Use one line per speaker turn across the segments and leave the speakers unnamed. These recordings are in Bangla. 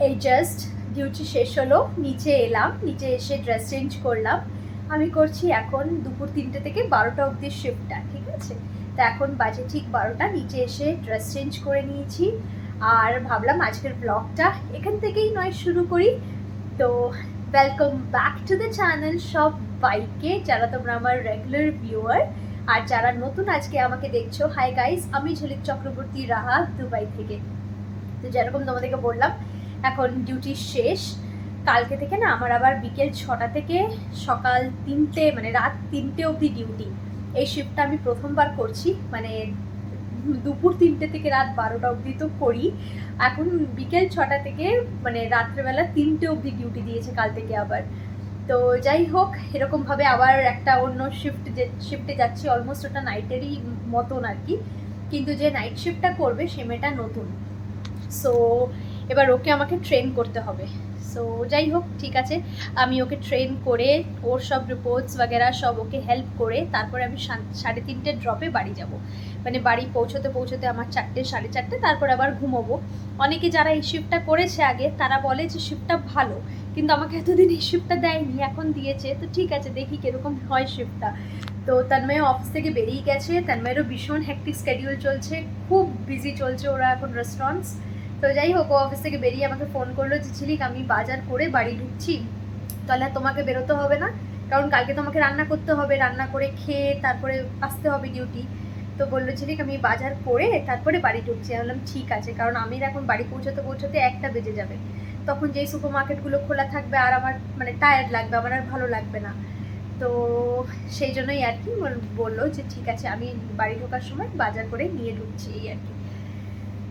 এই জাস্ট ডিউটি শেষ হলো, নিচে এলাম, নিচে এসে ড্রেস চেঞ্জ করলাম। আমি করছি এখন দুপুর 3টে থেকে 12টা অবধি শিফটটা, ঠিক আছে? তো এখন বাজে ঠিক 12টা, নিচে এসে ড্রেস চেঞ্জ করে নিয়েছি। আর ভাবলাম আজকের ব্লগটা এখান থেকেই নয় শুরু করি। তো welcome back to the channel সবাইকে, যারা তোমরা আমার রেগুলার ভিউয়ার আর যারা নতুন আজকে আমাকে দেখছো। হাই গাইস, আমি ঝলিক চক্রবর্তী রাহা, দুবাই থেকে। তো যেরকম তোমাদেরকে বললাম, এখন ডিউটি শেষ। কালকে থেকে না আমার আবার বিকেল 6টা থেকে সকাল 3টে মানে রাত 3টে অবধি ডিউটি। এই শিফটটা আমি প্রথমবার করছি, মানে দুপুর 3টে থেকে রাত 12টা অবধি তো করি। এখন বিকেল 6টা থেকে মানে রাত্রেবেলা 3টে অবধি ডিউটি দিয়েছে কাল থেকে আবার। তো যাই হোক, এরকমভাবে আবার একটা অন্য শিফটে যাচ্ছি। অলমোস্ট ওটা নাইটেরই মতন আর কি, কিন্তু যে নাইট শিফটটা করবে সে মেয়েটা নতুন। সো এবার ওকে আমাকে ট্রেন করতে হবে। সো যাই হোক, ঠিক আছে, আমি ওকে ট্রেন করে ওর সব রিপোর্টস বাগেরা সব ওকে হেল্প করে তারপরে আমি 3:30 ড্রপে বাড়ি যাব। মানে বাড়ি পৌঁছতে পৌঁছতে আমার 4টে 4:30, তারপর আবার ঘুমোবো। অনেকে যারা এই শিফটটা করেছে আগে তারা বলে যে শিফটটা ভালো, কিন্তু আমাকে এতদিন এই শিফটটা দেয়নি, এখন দিয়েছে। তো ঠিক আছে, দেখি কীরকম হয় শিফটটা। তো তন্ময় অফিস থেকে বেরিয়ে গেছে, তন্ময়েরও ভীষণ হ্যাকটিক স্কেডিউল চলছে, খুব বিজি চলছে ওরা এখন রেস্টুরেন্টস। তো যাই হোক, ও অফিস থেকে বেরিয়ে আমাকে ফোন করলো যে ঝিলিক আমি বাজার করে বাড়ি ঢুকছি, তাহলে তোমাকে বেরোতে হবে না, কারণ কালকে তোমাকে রান্না করতে হবে, রান্না করে খেয়ে তারপরে আসতে হবে ডিউটি। তো বললো ঝিলিক আমি বাজার করে তারপরে বাড়ি ঢুকছি। আমি বললাম ঠিক আছে, কারণ আমি এখন বাড়ি পৌঁছতে পৌঁছতে 1টা বেজে যাবে। তখন যেই সুপার মার্কেটগুলো খোলা থাকবে আর আমার মানে টায়ার্ড লাগবে, আমার আর ভালো লাগবে না। তো সেই জন্যই আর কি বললো যে ঠিক আছে আমি বাড়ি ঢোকার সময় বাজার করে নিয়ে ঢুকছি, এই আর কি।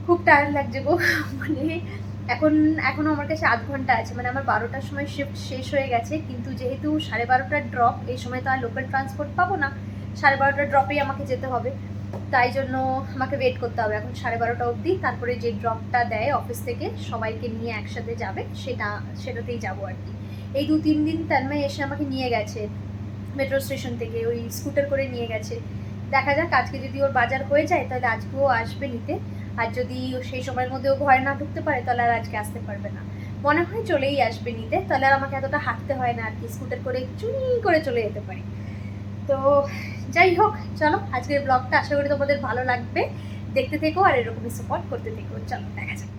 খুব টায়ার্ড লাগছে গো, মানে এখনও আমার কাছে 8 ঘন্টা আছে। মানে আমার 12টার সময় শিফট শেষ হয়ে গেছে, কিন্তু যেহেতু 12:30টার ড্রপ, এই সময় তো আর লোকাল ট্রান্সপোর্ট পাবো না, 12:30টার ড্রপেই আমাকে যেতে হবে। তাই জন্য আমাকে ওয়েট করতে হবে এখন 12:30টা অবধি। তারপরে যে ড্রপটা দেয় অফিস থেকে সবাইকে নিয়ে একসাথে যাবে, সেটাতেই যাবো আর কি। এই 2-3 দিন তন্ময় এসে আমাকে নিয়ে গেছে মেট্রো স্টেশন থেকে, ওই স্কুটার করে নিয়ে গেছে। দেখা যাক, আজকে যদি ওর বাজার হয়ে যায় তাহলে আজকেও আসবে নিতে। আর যদি সেই সময়ের মধ্যে ও ঘরে না ঢুকতে পারে তাহলে আর আজকে আসতে পারবে না, মনে হয় চলেই আসবে নিতে। তাহলে আর আমাকে এতটা হাঁটতে হয় না আর কি, স্কুটার করে চুনি করে চলে যেতে পারি। তো যাই হোক, চলো আজকের ব্লগটা আশা করি তোমাদের ভালো লাগবে, দেখতে থেকো আর এরকমই সাপোর্ট করতে থেকো। চলো দেখা যাক।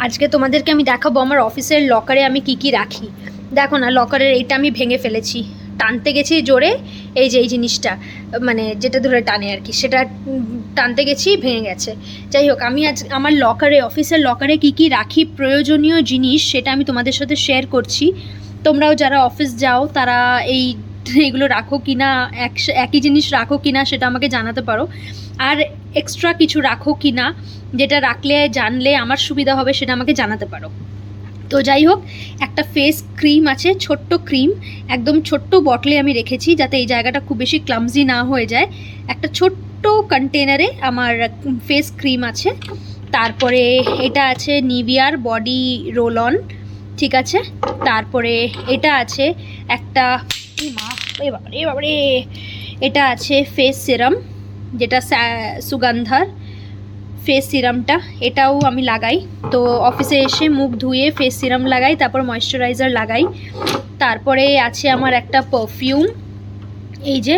আজকে তোমাদেরকে আমি দেখাবো আমার অফিসের লকারে আমি কি কি রাখি। দেখো না, লকারের এইটা আমি ভেঙে ফেলেছি, টানতে গেছি জোরে, এই যে এই জিনিসটা মানে যেটা ধরে টানে আর কি, সেটা টানতে গেছি ভেঙে গেছে। যাই হোক, আমি আজ আমার লকারে, অফিসের লকারে কি কি রাখি প্রয়োজনীয় জিনিস, সেটা আমি তোমাদের সাথে শেয়ার করছি। তোমরাও যারা অফিস যাও তারা এইগুলো রাখো কি না, একই জিনিস রাখো কি না সেটা আমাকে জানাতে পারো। আর এক্সট্রা কিছু রাখো কি না, যেটা রাখলে জানলে আমার সুবিধা হবে, সেটা আমাকে জানাতে পারো। তো যাই হোক, একটা ফেস ক্রিম আছে, ছোট্ট ক্রিম, একদম ছোট্ট বটলে আমি রেখেছি যাতে এই জায়গাটা খুব বেশি ক্লামজি না হয়ে যায়। একটা ছোট্ট কন্টেনারে আমার ফেস ক্রিম আছে। তারপরে এটা আছে নিভিয়ার বডি রোল অন, ঠিক আছে। তারপরে এটা আছে একটা, বাবারে, এটা আছে ফেস সিরাম, যেটা সুগন্ধার ফেস সিরামটা, এটাও আমি লাগাই। তো অফিসে এসে মুখ ধুয়ে ফেস সিরাম লাগাই, তারপর ময়েশ্চারাইজার লাগাই। তারপরে আছে আমার একটা পারফিউম, এই যে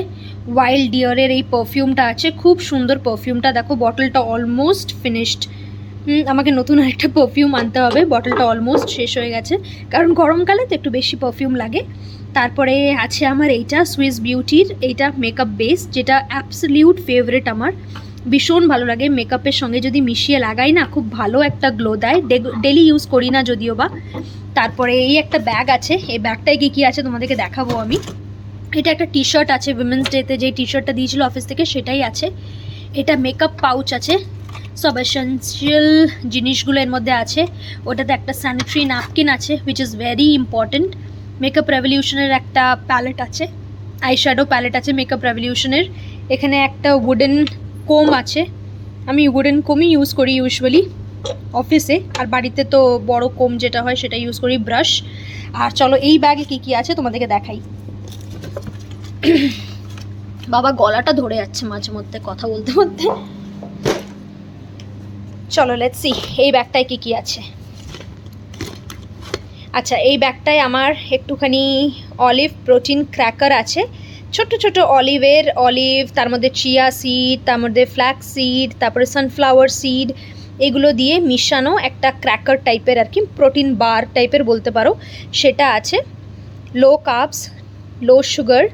ওয়াইল্ড ডিয়ারের এই পারফিউমটা আছে, খুব সুন্দর পারফিউমটা, দেখো বটলটা অলমোস্ট ফিনিশড। আমাকে নতুন আরেকটা পারফিউম আনতে হবে, বটলটা অলমোস্ট শেষ হয়ে গেছে, কারণ গরমকালে তো একটু বেশি পারফিউম লাগে। তারপরে আছে আমার এইটা সুইস বিউটির, এইটা মেকআপ বেস, যেটা অ্যাবসলিউট ফেভারিট আমার, ভীষণ ভালো লাগে। মেকআপের সঙ্গে যদি মিশিয়ে লাগাই না, খুব ভালো একটা গ্লো দেয়, ডেলি ইউজ করি না যদিও বা। তারপরে এই একটা ব্যাগ আছে, এই ব্যাগটায় কী কী আছে তোমাদেরকে দেখাবো আমি। এটা একটা টি শার্ট আছে, উইমেন্স ডেতে যে টি শার্টটা দিয়েছিল অফিস থেকে সেটাই আছে। এটা মেকআপ পাউচ আছে, সব এসেন্সিয়াল জিনিসগুলো এর মধ্যে আছে। ওটাতে একটা স্যানিটারি ন্যাপকিন আছে, which is very important. Makeup রেভলিউশনের একটা প্যালেট আছে, আইশ্যাডো প্যালেট আছে মেকআপ রেভলিউশনের। এখানে একটা উডেন কোম আছে, আমি উডেন কোমই ইউজ করি ইউজুয়ালি অফিসে, আর বাড়িতে তো বড় কোম যেটা হয় সেটা ইউজ করি, ব্রাশ। আর চলো এই ব্যাগে কী কী আছে তোমাদেরকে দেখাই। বাবা গলাটা ধরে যাচ্ছে মাঝে মধ্যে কথা বলতে বলতে। চলো লেটস সি এই ব্যাগটায় কী কী আছে। আচ্ছা, এই ব্যাগটায় আমার একটুখানি অলিভ প্রোটিন ক্র্যাকার আছে, ছোট ছোট অলিভ, তার মধ্যে চিয়া সিড, তার মধ্যে ফ্ল্যাক্স সিড, তারপরে সানফ্লাওয়ার সিড, এগুলো দিয়ে মিশানো একটা ক্র্যাকার টাইপের আর কি, প্রোটিন বার টাইপের বলতে পারো, সেটা আছে। লো কার্বস, লো সুগার,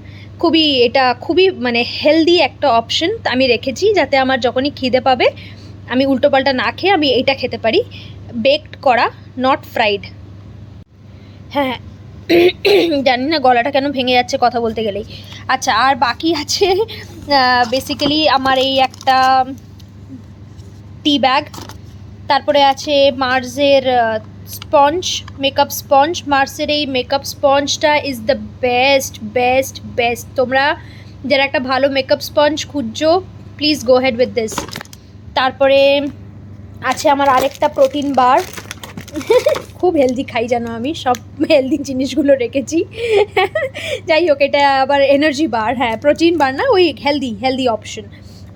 খুবই মানে হেলদি একটা অপশন আমি রেখেছি, যাতে আমার যখনই খিদে পাবে আমি উল্টোপাল্টা না খেয়ে আমি এইটা খেতে পারি। বেকড করা, নট ফ্রাইড। হ্যাঁ, জানি না গলাটা কেন ভেঙে যাচ্ছে কথা বলতে গেলেই। আচ্ছা, আর বাকি আছে বেসিক্যালি আমার এই একটা টি ব্যাগ, তারপরে আছে মার্সের স্পঞ্জ, মেকআপ স্পঞ্জ। মার্সের এই মেকআপ স্পঞ্জটা is the best best best. তোমরা যারা একটা ভালো মেকআপ স্পঞ্জ খুঁজছো, please go head with this. তারপরে আছে আমার আরেকটা প্রোটিন বার। খুব হেলদি খাই জানো, আমি সব হেলদি জিনিসগুলো রেখেছি। যাই হোক, এটা আবার এনার্জি বার, হ্যাঁ প্রোটিন বার না, ওই হেলদি অপশন।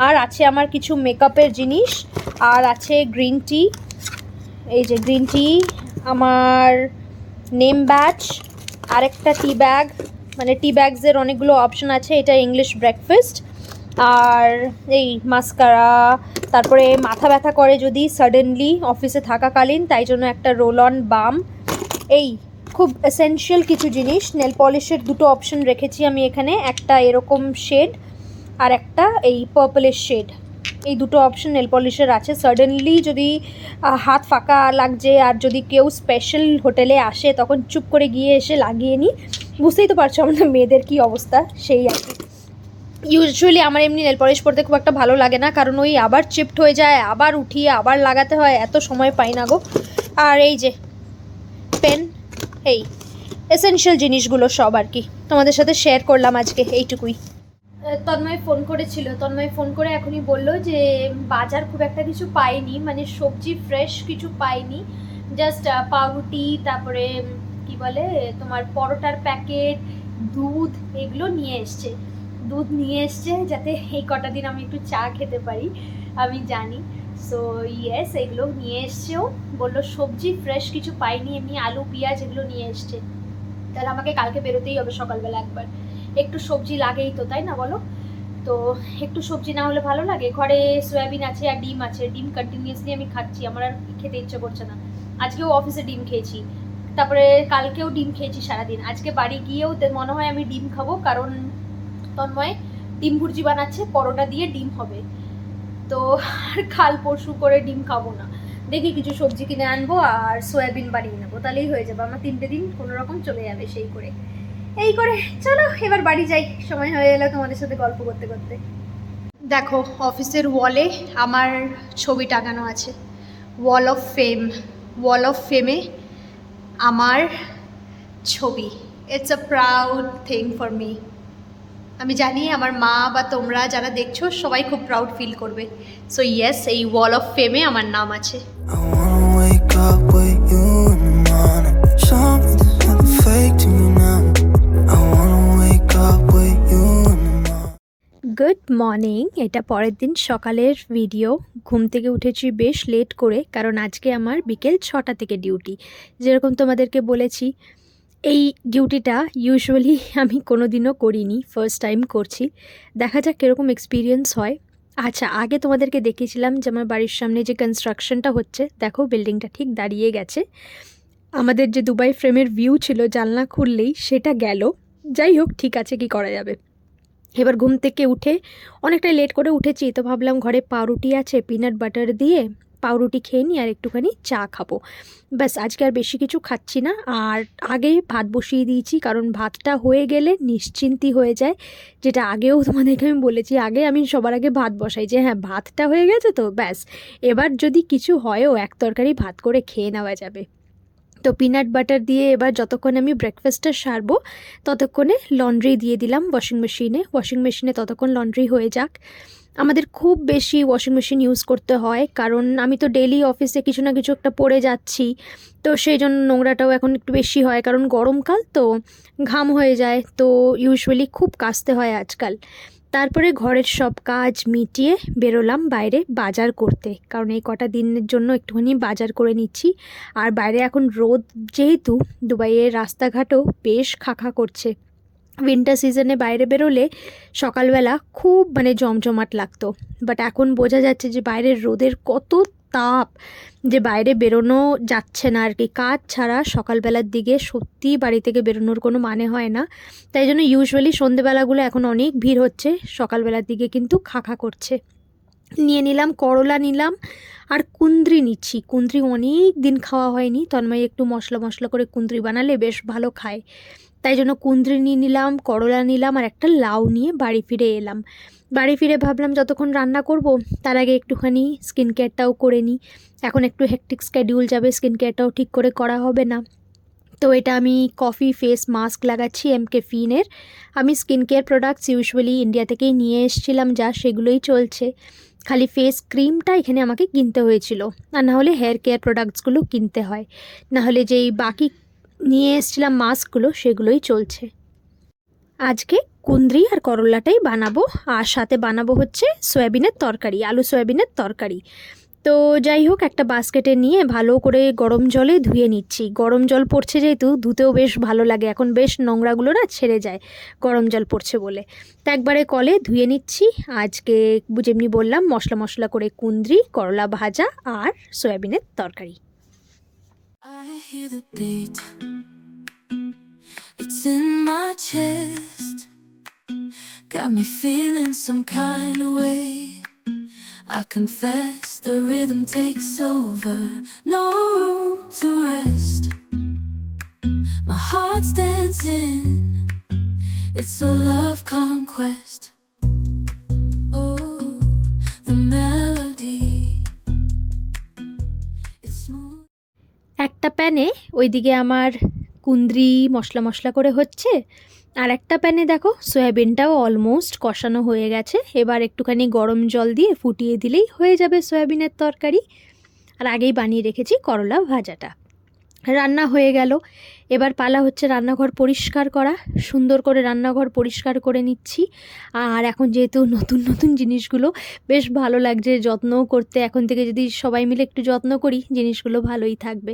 আর আছে আমার কিছু মেকআপের জিনিস, আর আছে গ্রিন টি, এই যে গ্রিন টি, আমার নেম ব্যাচ, আরেকটা টি ব্যাগ, মানে টি ব্যাগসের অনেকগুলো অপশন আছে, এটা ইংলিশ ব্রেকফাস্ট, আর এই মাস্কারা, তারপরে মাথা ব্যথা করে যদি সাডেনলি অফিসে থাকাকালীন, তাই জন্য একটা রোল অন বাম। এই খুব এসেনশিয়াল কিছু জিনিস। নেল পলিশের দুটো অপশন রেখেছি আমি এখানে, একটা এরকম শেড আর একটা এই পার্পলের শেড, এই দুটো অপশন নেল পলিশের আছে। সাডেনলি যদি হাত ফাঁকা লাগছে আর যদি কেউ স্পেশাল হোটেলে আসে, তখন চুপ করে গিয়ে এসে লাগিয়ে নিই। বুঝতেই তো পারছো আমাদের মেয়েদের কী অবস্থা, সেই আর কি। ইউজুয়ালি আমার এমনি নেল পলিশ পরতে খুব একটা ভালো লাগে না, কারণ ওই আবার চিপড হয়ে যায়, আবার উঠিয়ে আবার লাগাতে হয়, এত সময় পাই না গো। আর এই যে পেন, এই এসেনশিয়াল জিনিসগুলো সব আর কি তোমাদের সাথে শেয়ার করলাম আজকে, এইটুকুই। তন্ময় ফোন করে এখনই বললো যে বাজার খুব একটা কিছু পাইনি, মানে সবজি ফ্রেশ কিছু পাইনি, জাস্ট পাউরুটি, তারপরে কি বলে তোমার পরোটার প্যাকেট, দুধ, এগুলো নিয়ে এসছে। দুধ নিয়ে এসছে যাতে এই কটা দিন আমি একটু চা খেতে পারি, আমি জানি। সো ইয়েস, এগুলো নিয়ে এসছেও, বললো সবজি ফ্রেশ কিছু পাইনি, এমনি আলু পেঁয়াজ এগুলো নিয়ে এসছে। তাহলে আমাকে কালকে বেরোতেই হবে সকালবেলা একবার, একটু সবজি লাগেই তো, তাই না বলো? তো একটু সবজি না হলে ভালো লাগে? ঘরে সয়াবিন আছে আর ডিম আছে, ডিম কন্টিনিউয়াসলি আমি খাচ্ছি, আমার আর খেতে ইচ্ছে করছে না। আজকেও অফিসে ডিম খেয়েছি, তারপরে কালকেও ডিম খেয়েছি সারাদিন, আজকে বাড়ি গিয়েও মনে হয় আমি ডিম খাবো, কারণ তন্ময় ডিম ভুর্জি বানাচ্ছে, পরোটা দিয়ে ডিম হবে, তো আর কাল পরশু করে ডিম খাবো না। দেখি কিছু সবজি কিনে আনবো আর সয়াবিন বানিয়ে নেবো, তাহলেই হয়ে যাবে আমার 3টে দিন কোনো রকম চলে যাবে। সেই করে এই করে চলো এবার বাড়ি যাই, সময় হয়ে গেল তোমাদের সাথে গল্প করতে করতে। দেখো অফিসের ওয়ালে আমার ছবি টাঙানো আছে, ওয়াল অফ ফেমে আমার ছবি। It's a proud thing for me. আমি জানি আমার মা বা তোমরা যারা দেখছো সবাই খুব প্রাউড ফিল করবে। সো ইয়েস, এই ওয়াল অফ ফেমে আমার নাম আছে। গুড মর্নিং, এটা পরের দিন সকালের ভিডিও। ঘুম থেকে উঠেছি বেশ লেট করে, কারণ আজকে আমার বিকেল 6টা থেকে ডিউটি, যেরকম তোমাদেরকে বলেছি। এই ডিউটিটা ইউজুয়ালি আমি কোনো দিনও করিনি, ফার্স্ট টাইম করছি, দেখা যাক কীরকম এক্সপিরিয়েন্স হয়। আচ্ছা, আগে তোমাদেরকে দেখিয়েছিলাম যে আমার বাড়ির সামনে যে কনস্ট্রাকশনটা হচ্ছে, দেখো বিল্ডিংটা ঠিক দাঁড়িয়ে গেছে। আমাদের যে দুবাই ফ্রেমের ভিউ ছিল জানলা খুললেই, সেটা গেল। যাই হোক, ঠিক আছে, কি করা যাবে। এবার ঘুম থেকে উঠে অনেকটাই লেট করে উঠেছি, তো ভাবলাম ঘরে পাউরুটি আছে, পিনাট বাটার দিয়ে পাউরুটি খেয়ে নিই আর একটুখানি চা খাবো, ব্যাস। আজকে আর বেশি কিছু খাচ্ছি না। আর আগে ভাত বসিয়ে দিয়েছি, কারণ ভাতটা হয়ে গেলে নিশ্চিন্তি হয়ে যায়, যেটা আগেও তোমাদেরকে আমি বলেছি। আগে আমি সবার আগে ভাত বসাই, যে হ্যাঁ ভাতটা হয়ে গেছে তো ব্যাস, এবার যদি কিছু হয়ও এক তরকারি ভাত করে খেয়ে নেওয়া যাবে। তো পিনাট বাটার দিয়ে এবার যতক্ষণে আমি ব্রেকফাস্টটা সারবো, ততক্ষণে লন্ড্রি দিয়ে দিলাম ওয়াশিং মেশিনে ততক্ষণ লন্ড্রি হয়ে যাক। আমাদের খুব বেশি ওয়াশিং মেশিন ইউজ করতে হয়, কারণ আমি তো ডেইলি অফিসে কিছু না কিছু একটা পরে যাচ্ছি, তো সেই জন্য নোংরাটাও এখন একটু বেশি হয়, কারণ গরমকাল তো ঘাম হয়ে যায়, তো ইউজুয়ালি খুব কাচতে হয় আজকাল। তারপরে ঘরের সব কাজ মিটিয়ে বেরোলাম বাইরে বাজার করতে, কারণ এই কটা দিনের জন্য একটুখানি বাজার করে নিচ্ছি। আর বাইরে এখন রোদ, যেহেতু দুবাইয়ের রাস্তাঘাটও বেশ খাখা করছে। উইন্টার সিজনে বাইরে বেরোলে সকালবেলা খুব জমজমাট লাগতো, বাট এখন বোঝা যাচ্ছে যে বাইরের রোদের কত তাপ, যে বাইরে বেরোনো যাচ্ছে না আর কি। কাজ ছাড়া সকালবেলার দিকে সত্যি বাড়ি থেকে বেরোনোর কোনো মানে হয় না। তাই জন্য ইউজুয়ালি সন্ধেবেলাগুলো এখন অনেক ভিড় হচ্ছে, সকালবেলার দিকে কিন্তু খাখা করছে। নিয়ে নিলাম করলা, নিলাম আর কুন্দ্রি নিচ্ছি। কুন্দ্রি অনেক দিন খাওয়া হয়নি, তন্ময় একটু মশলা মশলা করে কুন্দ্রি বানালে বেশ ভালো খায়, তাই জন্য কুন্দ্রি নিয়ে নিলাম, করলা নিলাম আর একটা লাউ নিয়ে বাড়ি ফিরে এলাম। বাড়ি ফিরে ভাবলাম যতক্ষণ রান্না করব তার আগে একটুখানি স্কিন কেয়ারটাও করে নিই। এখন একটু হেকটিক স্কেডিউল যাবে, স্কিন কেয়ারটাও ঠিক করে করা হবে না। তো এটা আমি কফি ফেস মাস্ক লাগাচ্ছি এমকে ফিনের। আমি skin care products usually India থেকেই নিয়ে এসেছিলাম, যা সেগুলোই চলছে। খালি ফেস ক্রিমটা এখানে আমাকে কিনতে হয়েছিল, আর নাহলে হেয়ার কেয়ার প্রোডাক্টসগুলো কিনতে হয়, নাহলে যেই বাকি নিয়ে এসেছিলাম মাস্কগুলো সেগুলোই চলছে। আজকে কুন্দ্রি আর করলাটাই বানাবো, আর সাথে বানাবো হচ্ছে সয়াবিনের তরকারি, আলু সয়াবিনের তরকারি। তো যাই হোক, একটা বাস্কেটে নিয়ে ভালো করে গরম জলে ধুয়ে নিচ্ছি। গরম জল পড়ছে যেহেতু ধুতেও বেশ ভালো লাগে, এখন বেশ নোংরাগুলো না ছেড়ে যায় গরম জল পড়ছে বলে। তো একবারে কলে ধুয়ে নিচ্ছি। আজকে যেমনি বললাম মশলা মশলা করে কুন্দ্রি, করলা ভাজা আর সয়াবিনের তরকারি। It's in my chest, got me feeling some kind of way. I confess the rhythm takes over, no room to rest. My heart's dancing, it's a love conquest. Oh, the melody, it's smooth. একটা প্যানে ওইদিকে আমার কুন্দ্রি মশলা মশলা করে হচ্ছে, আর একটা প্যানে দেখো সয়াবিনটাও অলমোস্ট কষানো হয়ে গেছে। এবার একটুখানি গরম জল দিয়ে ফুটিয়ে দিলেই হয়ে যাবে সয়াবিনের তরকারি। আর আগেই বানিয়ে রেখেছি করলা ভাজাটা। রান্না হয়ে গেল, এবার পালা হচ্ছে রান্নাঘর পরিষ্কার করা। সুন্দর করে রান্নাঘর পরিষ্কার করে নিচ্ছি। আর এখন যেহেতু নতুন নতুন জিনিসগুলো বেশ ভালো লাগছে যত্নও করতে, এখন থেকে যদি সবাই মিলে একটু যত্ন করি জিনিসগুলো ভালোই থাকবে।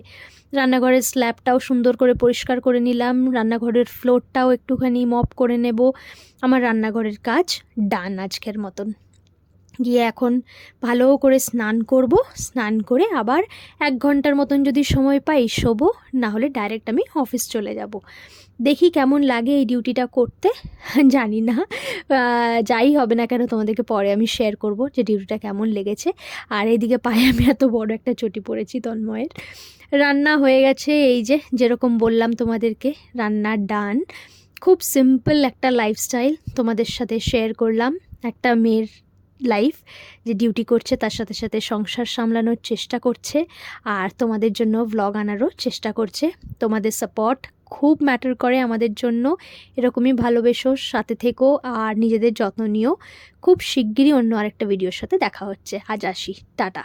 রান্নাঘরের স্ল্যাবটাও সুন্দর করে পরিষ্কার করে নিলাম, রান্নাঘরের ফ্লোরটাও একটুখানি মপ করে নেব। আমার রান্নাঘরের কাজ ডান আজকের মতন। গিয়ে এখন ভালো করে স্নান করব, স্নান করে আবার 1 ঘন্টার মতন যদি সময় পাই শোবো, না হলে ডাইরেক্ট আমি অফিস চলে যাব। দেখি কেমন লাগে এই ডিউটিটা করতে, জানি না। যাই হবে না কেন তোমাদেরকে পরে আমি শেয়ার করব যে ডিউটিটা কেমন লেগেছে। আর এইদিকে পায়ে আমি এত বড় একটা চটি পড়েছি তন্ময়ের। রান্না হয়ে গেছে, এই যে যেরকম বললাম তোমাদেরকে রান্না ডান। খুব সিম্পল একটা লাইফস্টাইল তোমাদের সাথে শেয়ার করলাম। একটা মেয়ের লাইফ যে ডিউটি করছে, তার সাথে সাথে সংসার সামলানোর চেষ্টা করছে, আর তোমাদের জন্য ভ্লগ আনারও চেষ্টা করছে। তোমাদের সাপোর্ট খুব ম্যাটার করে আমাদের জন্য, এরকমই ভালোবেসো, সাথে থেকো আর নিজেদের যত্ন নিও। খুব শিগগিরই অন্য আরেকটা ভিডিওর সাথে দেখা হচ্ছে। আজ আসি, টাটা।